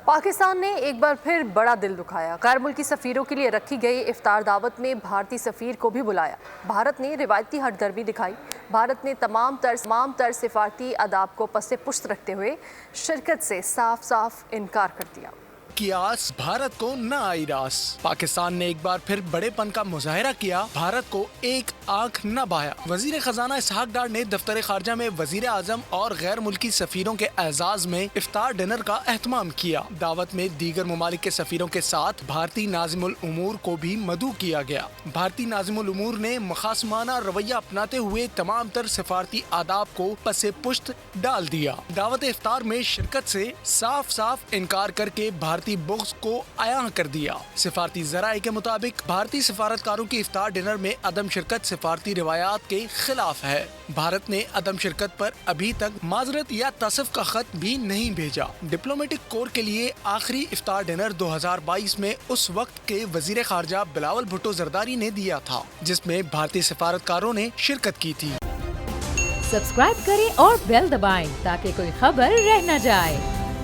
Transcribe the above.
پاکستان نے ایک بار پھر بڑا دل دکھایا۔ غیر ملکی سفیروں کے لیے رکھی گئی افطار دعوت میں بھارتی سفیر کو بھی بلایا۔ بھارت نے روایتی ہمدردی دکھائی۔ بھارت نے تمام تر سفارتی آداب کو پس پشت رکھتے ہوئے شرکت سے صاف انکار کر دیا۔ کیاس بھارت کو نہ آئی راس۔ پاکستان نے ایک بار پھر بڑے پن کا مظاہرہ کیا، بھارت کو ایک آنکھ نہ بھایا۔ وزیر خزانہ اسحاق ڈار نے دفتر خارجہ میں وزیر اعظم اور غیر ملکی سفیروں کے اعزاز میں افطار ڈنر کا اہتمام کیا۔ دعوت میں دیگر ممالک کے سفیروں کے ساتھ بھارتی ناظم الامور کو بھی مدعو کیا گیا۔ بھارتی ناظم الامور نے مخاصمانہ رویہ اپناتے ہوئے تمام تر سفارتی آداب کو پس پشت ڈال دیا۔ دعوت افطار میں شرکت سے صاف انکار کر کے بھارتی بغض کو عیاں کر دیا۔ سفارتی ذرائع کے مطابق بھارتی سفارتکاروں کی افطار ڈنر میں عدم شرکت سفارتی روایات کے خلاف ہے۔ بھارت نے عدم شرکت پر ابھی تک معذرت یا تاسف کا خط بھی نہیں بھیجا۔ ڈپلومیٹک کور کے لیے آخری افطار ڈنر 2022 میں اس وقت کے وزیر خارجہ بلاول بھٹو زرداری نے دیا تھا، جس میں بھارتی سفارتکاروں نے شرکت کی تھی۔ سبسکرائب کریں اور بیل دبائیں تاکہ کوئی خبر رہ نہ جائے۔